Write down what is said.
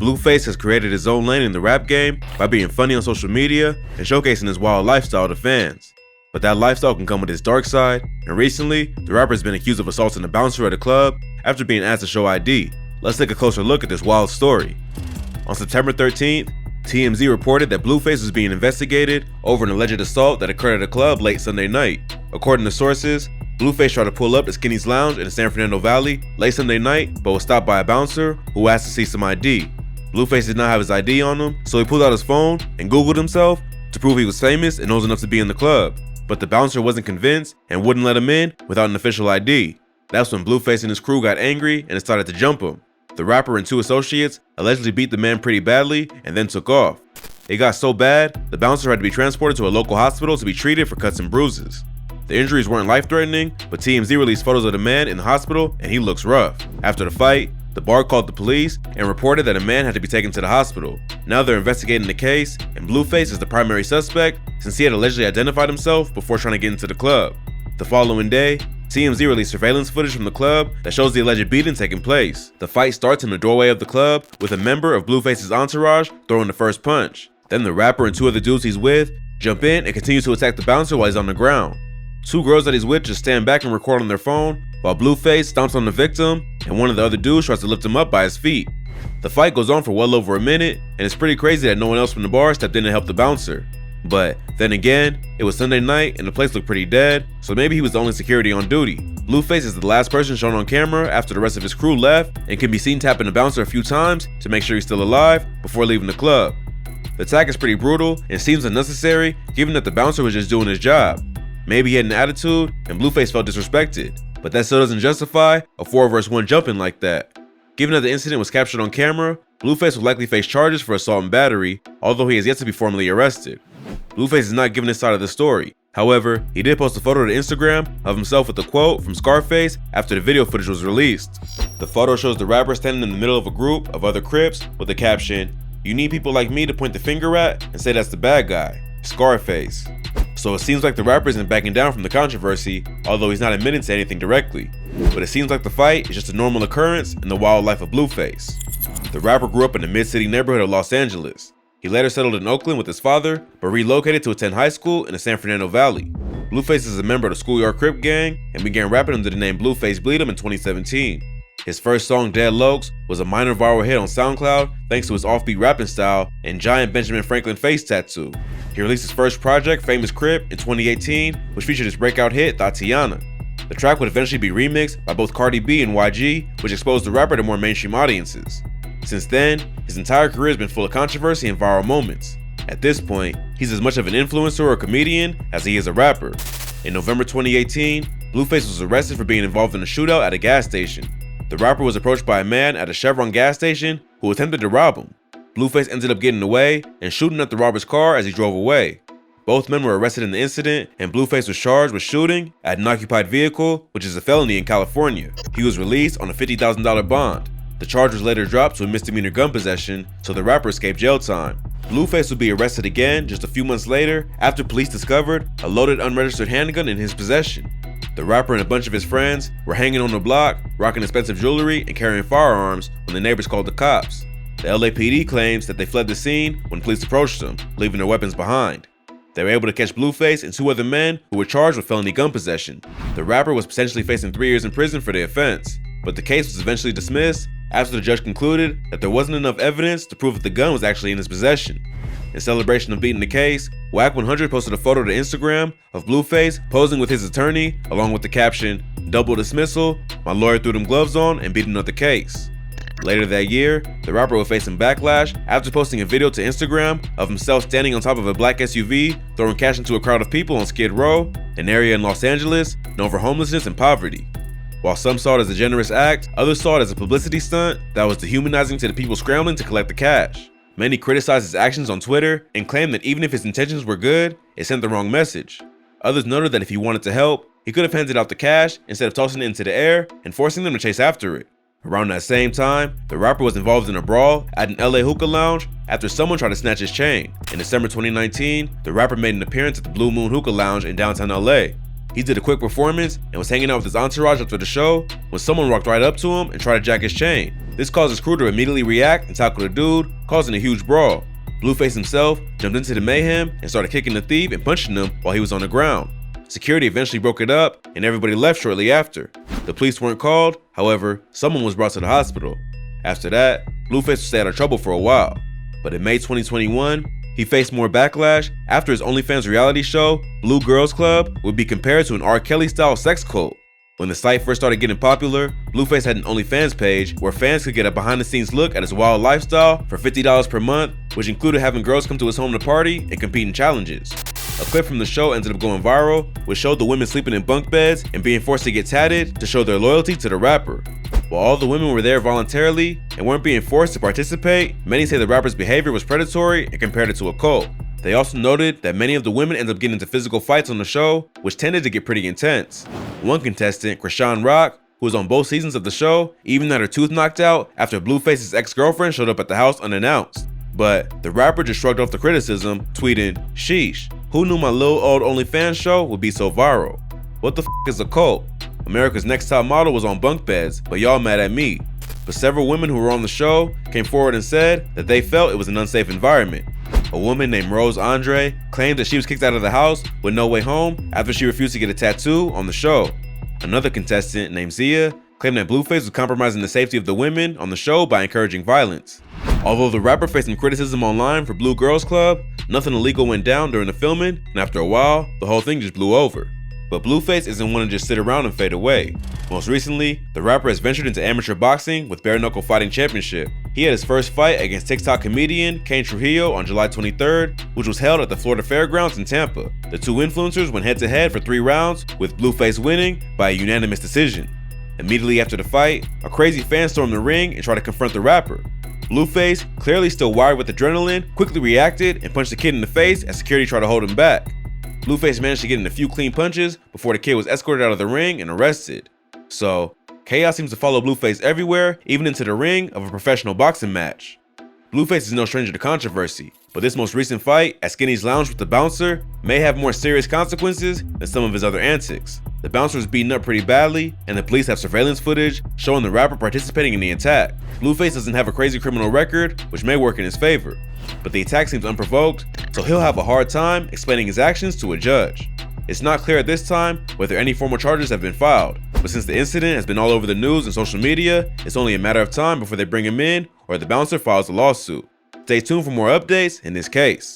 Blueface has created his own lane in the rap game by being funny on social media and showcasing his wild lifestyle to fans. But that lifestyle can come with its dark side, and recently, the rapper has been accused of assaulting a bouncer at a club after being asked to show ID. Let's take a closer look at this wild story. On September 13th, TMZ reported that Blueface was being investigated over an alleged assault that occurred at a club late Sunday night. According to sources, Blueface tried to pull up to Skinny's Lounge in the San Fernando Valley late Sunday night, but was stopped by a bouncer who asked to see some ID. Blueface did not have his ID on him, so he pulled out his phone and Googled himself to prove he was famous and knows enough to be in the club. But the bouncer wasn't convinced and wouldn't let him in without an official ID. That's when Blueface and his crew got angry and started to jump him. The rapper and two associates allegedly beat the man pretty badly and then took off. It got so bad, the bouncer had to be transported to a local hospital to be treated for cuts and bruises. The injuries weren't life-threatening, but TMZ released photos of the man in the hospital and he looks rough. After the fight, the bar called the police and reported that a man had to be taken to the hospital. Now they're investigating the case, and Blueface is the primary suspect since he had allegedly identified himself before trying to get into the club. The following day, TMZ released surveillance footage from the club that shows the alleged beating taking place. The fight starts in the doorway of the club with a member of Blueface's entourage throwing the first punch. Then the rapper and two other dudes he's with jump in and continue to attack the bouncer while he's on the ground. Two girls that he's with just stand back and record on their phone, while Blueface stomps on the victim and one of the other dudes tries to lift him up by his feet. The fight goes on for well over a minute, and it's pretty crazy that no one else from the bar stepped in to help the bouncer. But then again, it was Sunday night and the place looked pretty dead, so maybe he was the only security on duty. Blueface is the last person shown on camera after the rest of his crew left and can be seen tapping the bouncer a few times to make sure he's still alive before leaving the club. The attack is pretty brutal and seems unnecessary given that the bouncer was just doing his job. Maybe he had an attitude and Blueface felt disrespected, but that still doesn't justify a 4 vs 1 jumping like that. Given that the incident was captured on camera, Blueface will likely face charges for assault and battery, although he has yet to be formally arrested. Blueface is not giving his side of the story. However, he did post a photo to Instagram of himself with a quote from Scarface after the video footage was released. The photo shows the rapper standing in the middle of a group of other Crips with the caption, "You need people like me to point the finger at and say that's the bad guy, Scarface." So it seems like the rapper isn't backing down from the controversy, although he's not admitting to anything directly. But it seems like the fight is just a normal occurrence in the wild life of Blueface. The rapper grew up in the mid-city neighborhood of Los Angeles. He later settled in Oakland with his father, but relocated to attend high school in the San Fernando Valley. Blueface is a member of the Schoolyard Crip gang and began rapping under the name Blueface Bleed'em in 2017. His first song, Dead Lokes, was a minor viral hit on SoundCloud thanks to his offbeat rapping style and giant Benjamin Franklin face tattoo. He released his first project, Famous Crip, in 2018, which featured his breakout hit, Tatiana. The track would eventually be remixed by both Carti B and YG, which exposed the rapper to more mainstream audiences. Since then, his entire career has been full of controversy and viral moments. At this point, he's as much of an influencer or comedian as he is a rapper. In November 2018, Blueface was arrested for being involved in a shootout at a gas station. The rapper was approached by a man at a Chevron gas station who attempted to rob him. Blueface ended up getting away and shooting at the robber's car as he drove away. Both men were arrested in the incident, and Blueface was charged with shooting at an occupied vehicle, which is a felony in California. He was released on a $50,000 bond. The charge was later dropped to a misdemeanor gun possession, so the rapper escaped jail time. Blueface would be arrested again just a few months later after police discovered a loaded unregistered handgun in his possession. The rapper and a bunch of his friends were hanging on the block, rocking expensive jewelry and carrying firearms when the neighbors called the cops. The LAPD claims that they fled the scene when police approached them, leaving their weapons behind. They were able to catch Blueface and two other men who were charged with felony gun possession. The rapper was potentially facing 3 years in prison for the offense, but the case was eventually dismissed after the judge concluded that there wasn't enough evidence to prove that the gun was actually in his possession. In celebration of beating the case, Wack 100 posted a photo to Instagram of Blueface posing with his attorney, along with the caption, "Double dismissal, my lawyer threw them gloves on and beat another case." Later that year, the rapper was facing backlash after posting a video to Instagram of himself standing on top of a black SUV, throwing cash into a crowd of people on Skid Row, an area in Los Angeles known for homelessness and poverty. While some saw it as a generous act, others saw it as a publicity stunt that was dehumanizing to the people scrambling to collect the cash. Many criticized his actions on Twitter and claimed that even if his intentions were good, it sent the wrong message. Others noted that if he wanted to help, he could have handed out the cash instead of tossing it into the air and forcing them to chase after it. Around that same time, the rapper was involved in a brawl at an LA hookah lounge after someone tried to snatch his chain. In December 2019, the rapper made an appearance at the Blue Moon Hookah Lounge in downtown LA. He did a quick performance and was hanging out with his entourage after the show when someone walked right up to him and tried to jack his chain. This caused his crew to immediately react and tackle the dude, causing a huge brawl. Blueface himself jumped into the mayhem and started kicking the thief and punching him while he was on the ground. Security eventually broke it up and everybody left shortly after. The police weren't called, however, someone was brought to the hospital. After that, Blueface would stay out of trouble for a while. But in May 2021, he faced more backlash after his OnlyFans reality show, Blue Girls Club, would be compared to an R. Kelly-style sex cult. When the site first started getting popular, Blueface had an OnlyFans page where fans could get a behind-the-scenes look at his wild lifestyle for $50 per month, which included having girls come to his home to party and compete in challenges. A clip from the show ended up going viral, which showed the women sleeping in bunk beds and being forced to get tatted to show their loyalty to the rapper. While all the women were there voluntarily and weren't being forced to participate, many say the rapper's behavior was predatory and compared it to a cult. They also noted that many of the women ended up getting into physical fights on the show, which tended to get pretty intense. One contestant, Krishan Rock, who was on both seasons of the show, even had her tooth knocked out after Blueface's ex-girlfriend showed up at the house unannounced. But the rapper just shrugged off the criticism, tweeting, "Sheesh, who knew my little old OnlyFans show would be so viral? What the f is a cult? America's Next Top Model was on bunk beds, but y'all mad at me." But several women who were on the show came forward and said that they felt it was an unsafe environment. A woman named Rose Andre claimed that she was kicked out of the house with no way home after she refused to get a tattoo on the show. Another contestant named Zia claimed that Blueface was compromising the safety of the women on the show by encouraging violence. Although the rapper faced some criticism online for Blue Girls Club, nothing illegal went down during the filming, and after a while, the whole thing just blew over. But Blueface isn't one to just sit around and fade away. Most recently, the rapper has ventured into amateur boxing with Bare Knuckle Fighting Championship. He had his first fight against TikTok comedian Kane Trujillo on July 23rd, which was held at the Florida Fairgrounds in Tampa. The two influencers went head to head for 3 rounds, with Blueface winning by a unanimous decision. Immediately after the fight, a crazy fan stormed the ring and tried to confront the rapper. Blueface, clearly still wired with adrenaline, quickly reacted and punched the kid in the face as security tried to hold him back. Blueface managed to get in a few clean punches before the kid was escorted out of the ring and arrested. So, chaos seems to follow Blueface everywhere, even into the ring of a professional boxing match. Blueface is no stranger to controversy, but this most recent fight at Skinny's Lounge with the bouncer may have more serious consequences than some of his other antics. The bouncer was beaten up pretty badly, and the police have surveillance footage showing the rapper participating in the attack. Blueface doesn't have a crazy criminal record, which may work in his favor, but the attack seems unprovoked, so he'll have a hard time explaining his actions to a judge. It's not clear at this time whether any formal charges have been filed, but since the incident has been all over the news and social media, it's only a matter of time before they bring him in or the bouncer files a lawsuit. Stay tuned for more updates in this case.